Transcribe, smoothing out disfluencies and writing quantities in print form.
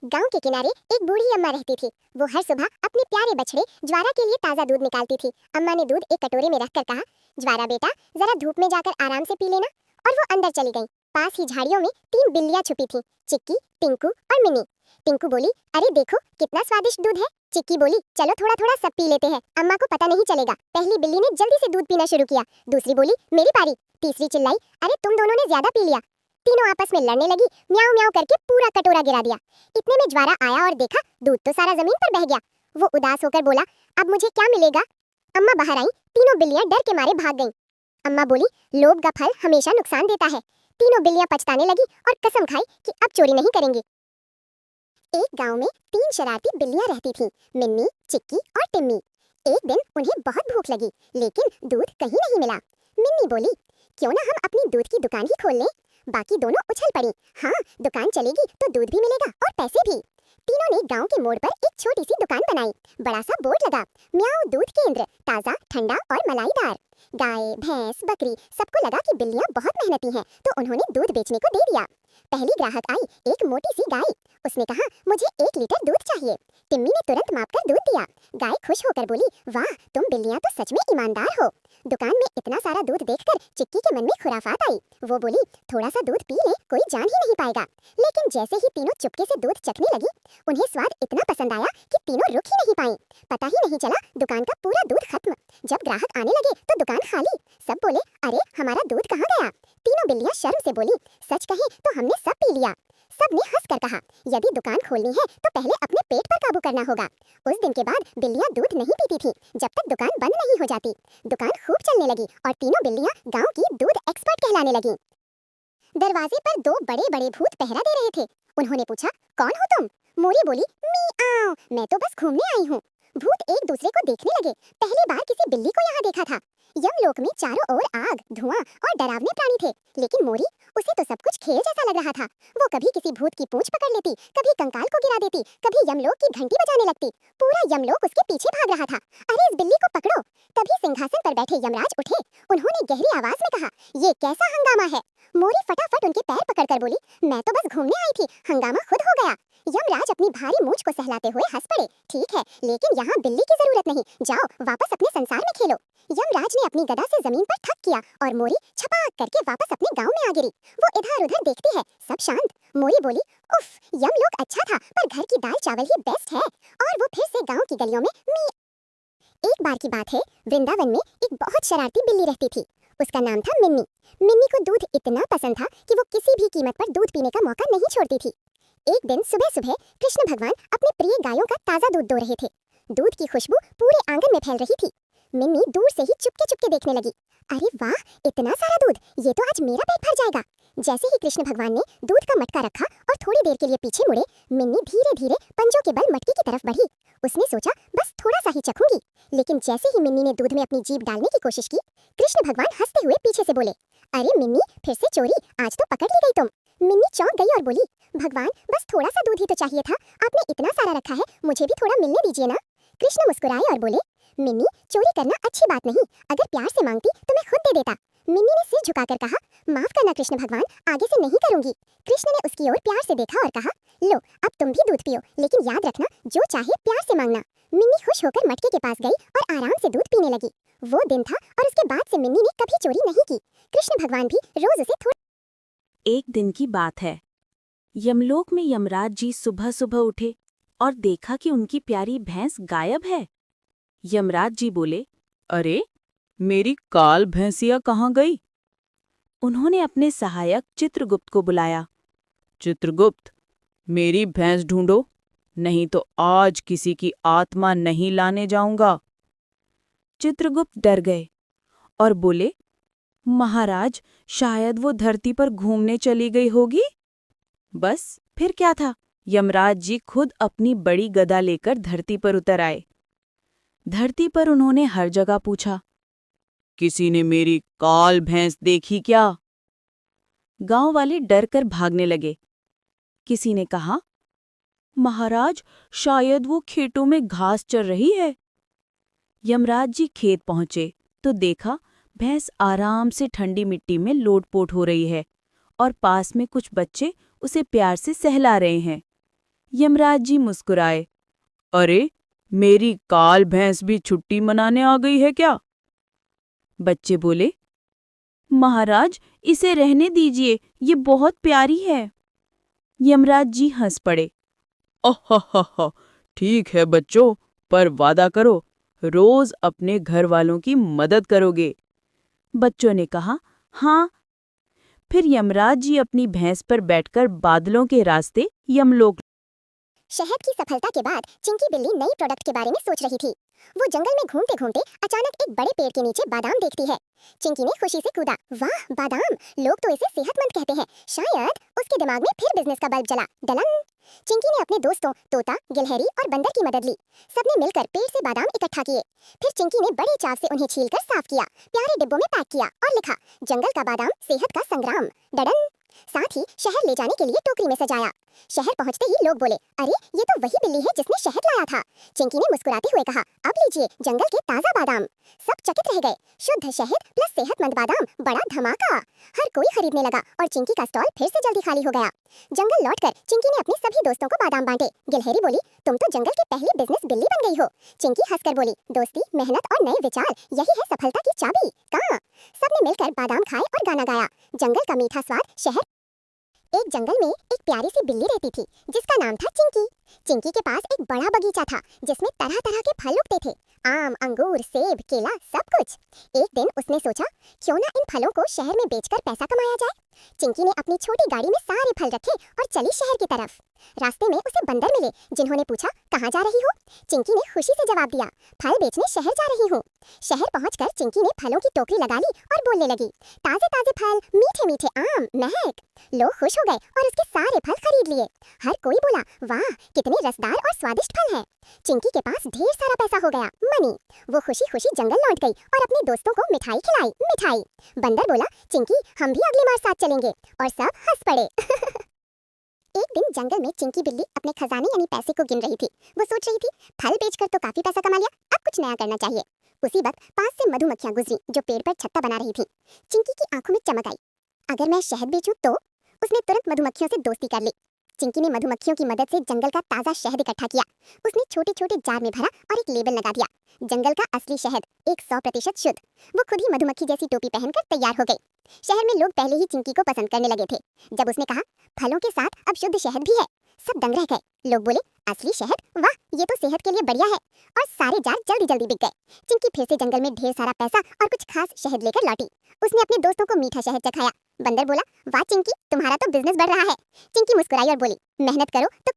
गांव के किनारे एक बूढ़ी अम्मा रहती थी। वो हर सुबह अपने प्यारे बछड़े ज्वारा के लिए ताजा दूध निकालती थी। अम्मा ने दूध एक कटोरे में रखकर कहा, ज्वारा बेटा, जरा धूप में जाकर आराम से पी लेना। और वो अंदर चली गई। पास ही झाड़ियों में तीन बिल्लियां छुपी थीं, चिक्की, टिंकू और मिनी। टिंकू बोली, अरे देखो कितना स्वादिष्ट दूध है। चिक्की बोली, चलो थोड़ा थोड़ा सब पी लेते हैं, अम्मा को पता नहीं चलेगा। पहली बिल्ली ने जल्दी से दूध पीना शुरू किया। दूसरी बोली, मेरी पारी। तीसरी चिल्लाई, अरे तुम दोनों ने ज्यादा पी लिया। तीनों आपस में लड़ने लगी, म्याऊं म्याऊं करके पूरा कटोरा गिरा दिया। इतने में ज्वारा आया और देखा दूध तो सारा जमीन पर बह गया। वो उदास होकर बोला, अब मुझे क्या मिलेगा। अम्मा बाहर आई। तीनों बिल्लियां डर के मारे भाग गईं। अम्मा बोली, लोभ का फल हमेशा नुकसान देता है। तीनों बिल्लियां पछताने लगी और कसम खाई कि अब चोरी नहीं करेंगी। एक गांव में तीन शरारती बिल्लियां रहती थीं, मिन्नी, चिक्की और टिम्मी। एक दिन उन्हें बहुत भूख लगी, लेकिन दूध कहीं नहीं मिला। मिन्नी बोली, क्यों ना हम अपनी दूध की दुकान ही खोल लें। बाकी दोनों उछल पड़ी। हाँ, दुकान चलेगी तो दूध भी मिलेगा और पैसे भी। तीनों ने गांव के मोड़ पर एक छोटी सी दुकान बनाई। बड़ा सा बोर्ड लगा, म्याऊ दूध केंद्र, ताजा, ठंडा और मलाईदार। गाय, भैंस, बकरी सबको लगा कि बिल्लियां बहुत मेहनती हैं, तो उन्होंने दूध बेचने को दे दिया। पहली ग्राहक आई, एक मोटी सी गाय। उसने कहा, मुझे 1 लीटर दूध चाहिए। टिम्मी ने तुरंत मापकर दूध दिया। गाय खुश होकर बोली, वाह, तुम बिल्लियां तो सच में ईमानदार हो। दुकान में इतना सारा दूध देखकर चिक्की के मन में खुराफात आई। वो बोली, थोड़ा सा दूध पी ले, कोई जान ही नहीं पाएगा। लेकिन जैसे ही तीनों चुपके से दूध चखने लगी, उन्हें स्वाद इतना पसंद आया कि तीनों रुक ही नहीं पाई। पता ही नहीं चला दुकान का पूरा दूध खत्म। जब ग्राहक आने लगे तो दुकान खाली। सब बोले, अरे हमारा दूध कहाँ गया। तीनों बिल्लियां शर्म से बोली, सच कहें तो हमने सब पी लिया। सबने हंसकर कहा, यदि दुकान खोलनी है तो पहले अपने पेट पर काबू करना होगा। उस दिन के बाद बिल्लियां दूध नहीं पीती थीं, जब तक दुकान बंद नहीं हो जाती। दुकान खूब चलने लगी और तीनों बिल्लियां गांव की दूध एक्सपर्ट कहलाने लगीं। दरवाजे पर दो बड़े बड़े भूत पहरा दे रहे थे। उन्होंने पूछा, कौन हो तुम। मोरी बोली, मी आओ, मैं तो बस घूमने आई हूँ। भूत एक दूसरे को देखने लगे। पहली बार किसी बिल्ली को यहाँ देखा था। यमलोक में चारों ओर आग, धुआं और डरावने प्राणी थे, लेकिन मोरी, उसे तो सब कुछ खेल जैसा लग रहा था। वो कभी किसी भूत की पूंछ पकड़ लेती, कभी कंकाल को गिरा देती, कभी यमलोक की घंटी बजाने लगती। पूरा यमलोक उसके पीछे भाग रहा था। अरे इस बिल्ली को पकड़ो। तभी सिंहासन पर बैठे यमराज उठे। उन्होंने गहरी आवाज में कहा, ये कैसा हंगामा है। मोरी फटाफट उनके पैर पकड़कर बोली, मैं तो बस घूमने आई थी, हंगामा खुद हो गया। यमराज अपनी भारी मूंछ को सहलाते हुए हंस पड़े। ठीक है, लेकिन यहाँ बिल्ली की जरूरत नहीं, जाओ वापस अपने संसार में खेलो। यमराज ने अपनी गदा से जमीन पर ठक किया और मोरी छपाक करके वापस अपने गांव में आ गिरी। वो इधर उधर देखती है, सब शांत। मोरी बोली, उफ, यमलोक अच्छा था, पर घर की दाल चावल ही बेस्ट है। और वो फिर से गांव की गलियों में मी। एक बार की बात है, वृंदावन में एक बहुत शरारती बिल्ली रहती थी। उसका नाम था मिन्नी। मिन्नी को दूध इतना पसंद था कि वो किसी भी कीमत पर दूध पीने का मौका नहीं छोड़ती थी। एक दिन सुबह सुबह कृष्ण भगवान अपने प्रिय गायों का ताजा दूध दो रहे थे। दूध की खुशबू पूरे आंगन में फैल रही थी। मिन्नी दूर से ही चुपके चुपके देखने लगी। अरे वाह, इतना सारा दूध, ये तो आज मेरा पेट भर जाएगा। जैसे ही कृष्ण भगवान ने दूध का मटका रखा और थोड़ी देर के लिए पीछे मुड़े, मिन्नी धीरे धीरे पंजों के बल मटके की तरफ बढ़ी। उसने सोचा, बस थोड़ा सा ही चखूंगी। लेकिन जैसे ही मिन्नी ने दूध में अपनी जीभ डालने की कोशिश की, कृष्ण भगवान हंसते हुए पीछे से बोले, अरे मिन्नी, फिर से चोरी, आज तो पकड़ ली गई तुम। मिन्नी चौंक गई और बोली, भगवान, बस थोड़ा सा दूध ही तो चाहिए था, आपने इतना सारा रखा है, मुझे भी थोड़ा मिलने दीजिए ना। कृष्ण मुस्कुराए और बोले, मिन्नी, चोरी करना अच्छी बात नहीं, अगर प्यार से मांगती तो मैं खुद दे देता। मिन्नी ने सिर झुकाकर कहा, माफ करना कृष्ण भगवान, आगे से नहीं करूंगी। कृष्ण ने उसकी ओर प्यार से देखा और कहा, लो अब तुम भी दूध पियो, लेकिन याद रखना, जो चाहे प्यार से मांगना। मिन्नी खुश होकर मटके के पास गई और आराम से दूध पीने लगी। वो दिन था और उसके बाद से मिन्नी ने कभी चोरी नहीं की। कृष्ण भगवान भी रोज उसे थोड़ा। एक दिन की बात है। यमलोक में यमराज जी सुबह सुबह उठे और देखा कि उनकी प्यारी भैंस गायब है। यमराज जी बोले, अरे, मेरी काल भैंसिया कहाँ गई। उन्होंने अपने सहायक चित्रगुप्त को बुलाया। चित्रगुप्त, मेरी भैंस ढूंढो, नहीं तो आज किसी की आत्मा नहीं लाने जाऊंगा। चित्रगुप्त डर गए और बोले, महाराज, शायद वो धरती पर घूमने चली गई होगी। बस फिर क्या था, यमराज जी खुद अपनी बड़ी गदा लेकर धरती पर उतर आए। धरती पर उन्होंने हर जगह पूछा, किसी ने मेरी काल भैंस देखी क्या। गांव वाले डर कर भागने लगे। किसी ने कहा, महाराज, शायद वो खेतों में घास चर रही है। यमराज जी खेत पहुंचे तो देखा भैंस आराम से ठंडी मिट्टी में लोटपोट हो रही है और पास में कुछ बच्चे उसे प्यार से सहला रहे हैं। यमराज जी मुस्कुराए। अरे, मेरी काल भैंस भी छुट्टी मनाने आ गई है क्या? बच्चे बोले, महाराज इसे रहने दीजिए, ये बहुत प्यारी है। यमराज जी हंस पड़े। अहा, ठीक है बच्चों, पर वादा करो, रोज अपने घर वालों की मदद करोगे। बच्चों ने कहा, हाँ। फिर यमराज जी अपनी भैंस पर बैठकर बादलों के रास्ते यमलोक। शहद की सफलता के बाद चिंकी बिल्ली नई प्रोडक्ट के बारे में सोच रही थी। वो जंगल में घूमते घूमते अचानक एक बड़े पेड़ के नीचे बादाम देखती है। चिंकी ने खुशी से कूदा, वाह बादाम, लोग तो इसे सेहतमंद कहते हैं। शायद उसके दिमाग में फिर बिजनेस का बल्ब जला। डलन। चिंकी ने अपने दोस्तों तोता, गिलहरी और बंदर की मदद ली। सबने मिलकर पेड़ से बादाम इकट्ठा किए। फिर चिंकी ने बड़े चाव से उन्हें छीलकर साफ किया, प्यारे डिब्बों में पैक किया और लिखा, जंगल का बादाम, सेहत का संग्राम। डडन। साथ ही शहर ले जाने के लिए टोकरी में सजाया। शहर पहुंचते ही लोग बोले, अरे ये तो वही बिल्ली है जिसने शहद लाया था। चिंकी ने मुस्कुराते हुए कहा, अब लीजिए जंगल के ताजा बादाम। सब चकित रह गए। शुद्ध शहद प्लस सेहतमंद बादाम, बड़ा धमाका। हर कोई खरीदने लगा और चिंकी का स्टॉल फिर से जल्दी खाली हो गया। जंगल लौटकर चिंकी ने अपने सभी दोस्तों को बादाम बांटे। गिलहरी बोली, तुम तो जंगल की पहली बिजनेस बिल्ली बन गई हो। चिंकी हंसकर बोली, दोस्ती, मेहनत और नए विचार, यही है सफलता की चाबी। कहाँ? सबने मिलकर बादाम खाए और गाना गाया, जंगल का मीठा स्वाद शहर। एक जंगल में एक प्यारी सी बिल्ली रहती थी जिसका नाम था चिंकी। चिंकी के पास एक बड़ा बगीचा था जिसमें तरह तरह के फल उगते थे, आम, अंगूर, सेब, केला, सब कुछ। एक दिन उसने सोचा, क्यों ना इन फलों को शहर में बेचकर पैसा कमाया जाए। चिंकी ने अपनी छोटी गाड़ी में सारे फल रखे और चली शहर की तरफ। रास्ते में उसे बंदर मिले जिन्होंने पूछा, कहाँ जा रही हो? चिंकी ने खुशी से जवाब दिया, फल बेचने शहर जा रही हूँ। शहर पहुंचकर चिंकी ने फलों की टोकरी लगा ली और बोलने लगी, ताजे ताजे फल, मीठे मीठे आम, महक। लोग खुश हो गए और उसके सारे फल खरीद लिए। हर कोई बोला, वाह कितने रसदार और स्वादिष्ट फल हैं। चिंकी के पास ढेर सारा पैसा हो गया, मनी। वो खुशी खुशी जंगल लौट गई और अपने दोस्तों को मिठाई खिलाई, मिठाई। बंदर बोला, चिंकी हम भी अगली बार साथ चलेंगे, और सब हंस पड़े। एक दिन जंगल में चिंकी बिल्ली अपने खजाने यानी पैसे को गिन रही थी। वो सोच रही थी, फल बेचकर तो काफी पैसा कमा लिया, अब कुछ नया करना चाहिए। उसी वक्त पास से मधुमक्खियां गुजरी जो पेड़ पर छत्ता बना रही थी। चिंकी की आंखों में चमक आई, अगर मैं शहद बेचूं तो? उसने तुरंत मधुमक्खियों से दोस्ती कर ली। चिंकी ने मधुमक्खियों की मदद से जंगल का ताजा शहद इकट्ठा किया। उसने छोटे छोटे जार में भरा और एक लेबल लगा दिया, जंगल का असली शहद, 100% शुद्ध। वो खुद ही मधुमक्खी जैसी टोपी पहनकर तैयार हो गई। शहर में लोग पहले ही चिंकी को पसंद करने लगे थे। जब उसने कहा, फलों के साथ अब शुद्ध शहद भी है, सब दंग रह गए। लोग बोले, असली शहद, वाह ये तो सेहत के लिए बढ़िया है। और सारे जार जल्दी जल्दी बिक गए। चिंकी फिर से जंगल में ढेर सारा पैसा और कुछ खास शहद लेकर लौटी। उसने अपने दोस्तों को मीठा शहद चखाया। बंदर बोला, वाह चिंकी, तुम्हारा तो बिजनेस बढ़ रहा है। चिंकी मुस्कुराई और बोली, मेहनत करो तो